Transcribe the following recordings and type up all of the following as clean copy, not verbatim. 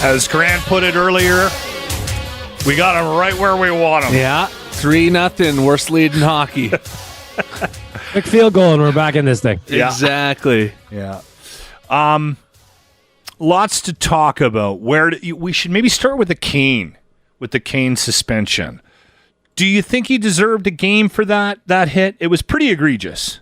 As Grant put it earlier, we got them right where we want them. Yeah, 3-0, worst lead in hockey. Quick field goal and we're back in this thing. Yeah. Exactly. Yeah. Lots to talk about. We should maybe start with the Kane suspension. Do you think he deserved a game for that hit? It was pretty egregious.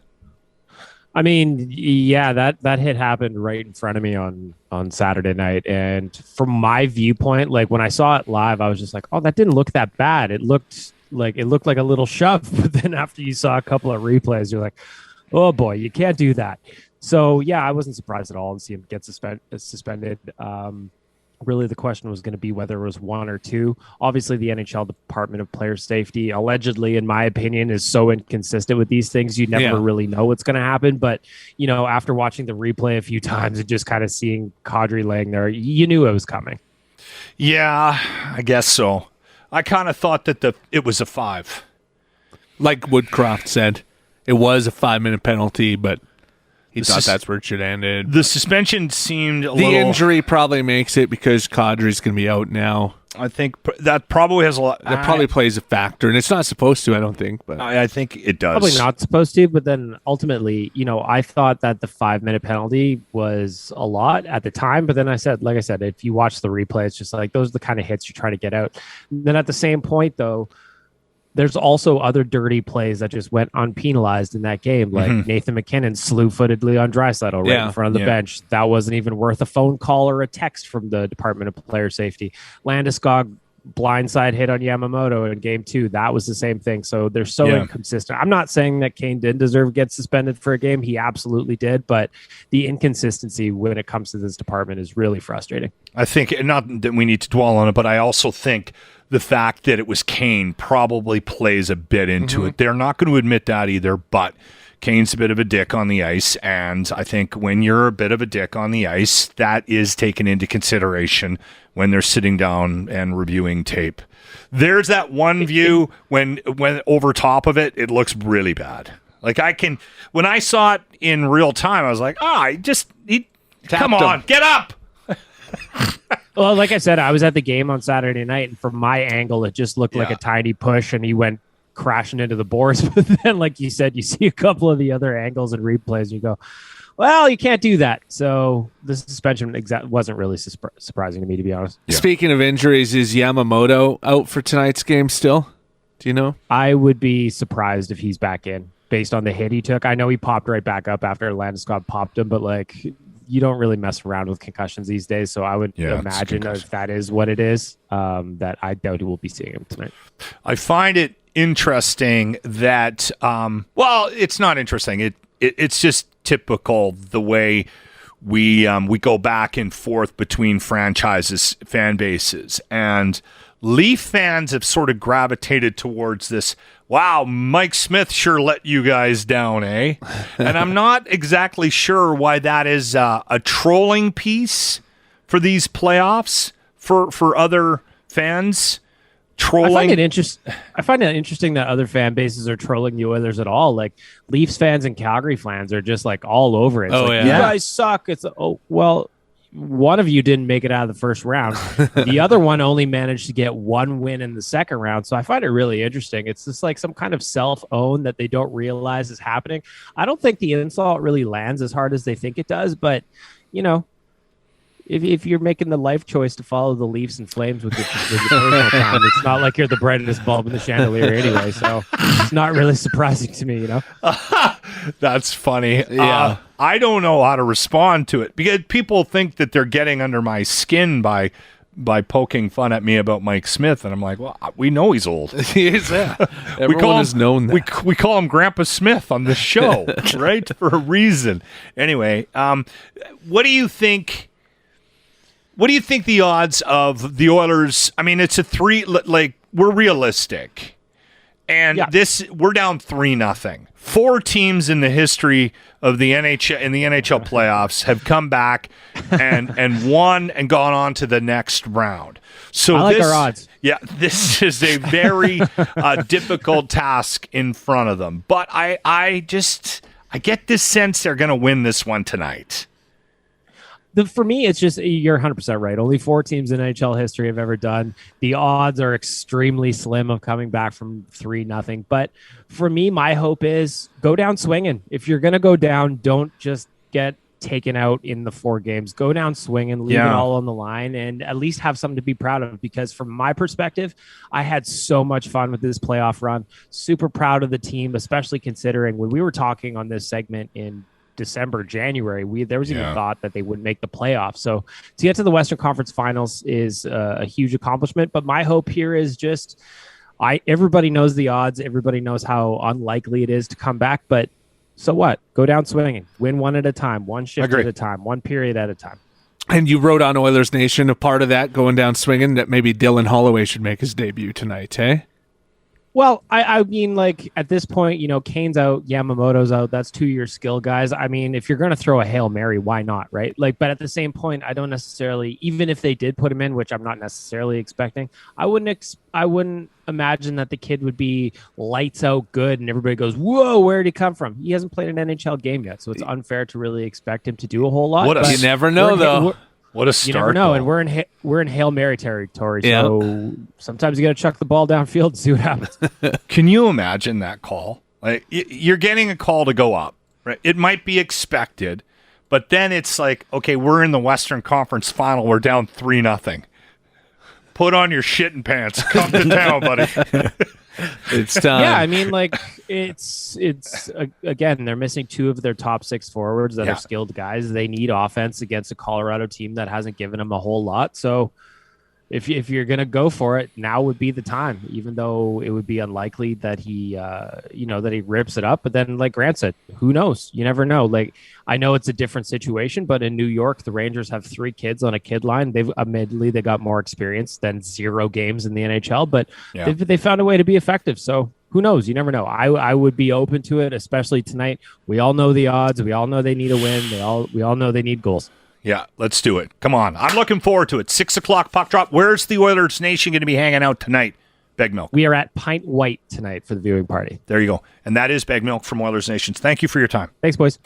I mean, yeah, that hit happened right in front of me on Saturday night. And from my viewpoint, like when I saw it live, I was just like, oh, that didn't look that bad. It looked like a little shove. But then after you saw a couple of replays, you're like, oh boy, you can't do that. So yeah, I wasn't surprised at all to see him get suspended. Really, the question was going to be whether it was one or two. Obviously, the NHL Department of Player Safety, allegedly, in my opinion, is so inconsistent with these things. You never really know what's going to happen. But, you know, after watching the replay a few times and just kind of seeing Kadri laying there, you knew it was coming. Yeah, I guess so. I kind of thought that it was a 5. Like Woodcroft said, it was a 5-minute penalty, but he thought that's where it should have ended. The suspension seemed the injury probably makes it because Kadri's going to be out now. I think that probably has a lot. That probably plays a factor, and it's not supposed to, I don't think. But I think it does. Probably not supposed to, but then ultimately, you know, I thought that the 5-minute penalty was a lot at the time. But then like I said, if you watch the replay, it's just like those are the kind of hits you're trying to get out. And then at the same point, though, there's also other dirty plays that just went unpenalized in that game. Like Nathan McKinnon slew-footed Leon Draisaitl right in front of the bench. That wasn't even worth a phone call or a text from the Department of Player Safety. Landeskog blindside hit on Yamamoto in game 2. That was the same thing. So they're so inconsistent. I'm not saying that Kane didn't deserve to get suspended for a game. He absolutely did. But the inconsistency when it comes to this department is really frustrating. I think, not that we need to dwell on it, but I also think the fact that it was Kane probably plays a bit into it. They're not going to admit that either, but Kane's a bit of a dick on the ice, and I think when you're a bit of a dick on the ice, that is taken into consideration when they're sitting down and reviewing tape. There's that one view when over top of it, it looks really bad. Like when I saw it in real time, I was like, come on, get up. Well, like I said, I was at the game on Saturday night, and from my angle, it just looked like a tiny push, and he went crashing into the boards. But then, like you said, you see a couple of the other angles and replays, and you go, well, you can't do that. So the suspension wasn't really surprising to me, to be honest. Yeah. Speaking of injuries, is Yamamoto out for tonight's game still? Do you know? I would be surprised if he's back in based on the hit he took. I know he popped right back up after Landeskog popped him, but like, you don't really mess around with concussions these days. So I would imagine if that is what it is, that I doubt we will be seeing him tonight. I find it interesting that, well, it's not interesting. It's just typical the way we go back and forth between franchises, fan bases, and Leaf fans have sort of gravitated towards this. Wow, Mike Smith sure let you guys down, eh? And I'm not exactly sure why that is a trolling piece for these playoffs for other fans. Trolling. I find it interesting that other fan bases are trolling the Oilers at all. Like Leafs fans and Calgary fans are just like all over it. It's you guys suck. It's well, one of you didn't make it out of the first round. The other one only managed to get one win in the second round. So I find it really interesting. It's just like some kind of self-own that they don't realize is happening. I don't think the insult really lands as hard as they think it does, but you know, if you're making the life choice to follow the Leafs and Flames with your personal time, it's not like you're the brightest bulb in the chandelier anyway. So it's not really surprising to me, you know? That's funny. Yeah. I don't know how to respond to it because people think that they're getting under my skin by poking fun at me about Mike Smith. And I'm like, well, we know he's old. He is, yeah. Everyone has known that. We call him Grandpa Smith on this show, right? For a reason. Anyway, what do you think... What do you think the odds of the Oilers? I mean, it's a 3. Like we're realistic, and we're down 3-0. 4 teams in the history of the NHL playoffs have come back and won and gone on to the next round. So I like our odds. Yeah, this is a very difficult task in front of them. But I get this sense they're going to win this one tonight. For me, it's just you're 100% right. Only 4 teams in NHL history have ever done. The odds are extremely slim of coming back from 3-0. But for me, my hope is go down swinging. If you're going to go down, don't just get taken out in the 4 games. Go down swinging, leave it all on the line, and at least have something to be proud of. Because from my perspective, I had so much fun with this playoff run. Super proud of the team, especially considering when we were talking on this segment in December, January, there was even thought that they wouldn't make the playoffs. So to get to the Western Conference Finals is a huge accomplishment. But my hope here is just, everybody knows the odds. Everybody knows how unlikely it is to come back. But so what? Go down swinging. Win one at a time, one shift at a time, one period at a time. And you wrote on Oilers Nation, a part of that going down swinging, that maybe Dylan Holloway should make his debut tonight, eh? Well, I mean, like, at this point, Kane's out, Yamamoto's out. That's 2-year skill guys. I mean, if you're going to throw a Hail Mary, why not, right? Like, but at the same point, I don't necessarily, even if they did put him in, which I'm not necessarily expecting, I wouldn't imagine that the kid would be lights out good and everybody goes, whoa, where did he come from? He hasn't played an NHL game yet, so it's unfair to really expect him to do a whole lot. You never know, though. What a start! You never know, and we're in Hail Mary territory, so sometimes you got to chuck the ball downfield and see what happens. Can you imagine that call? Like, you're getting a call to go up, right? It might be expected, but then it's like, okay, we're in the Western Conference Final. We're down 3-0. Put on your shitting pants. Come to town, buddy. It's time. Yeah, I mean, like, it's again, they're missing 2 of their top 6 forwards that are skilled guys. They need offense against a Colorado team that hasn't given them a whole lot. So if you're going to go for it, now would be the time, even though it would be unlikely that he rips it up. But then, like Grant said, who knows? You never know. Like, I know it's a different situation, but in New York, the Rangers have 3 kids on a kid line. They got more experience than 0 games in the NHL, but they found a way to be effective. So who knows? You never know. I would be open to it, especially tonight. We all know the odds. We all know they need a win. We all know they need goals. Yeah, let's do it. Come on. I'm looking forward to it. 6 o'clock puck drop. Where's the Oilers Nation going to be hanging out tonight? Baggedmilk. We are at Pint White tonight for the viewing party. There you go. And that is Baggedmilk from Oilers Nation. Thank you for your time. Thanks, boys.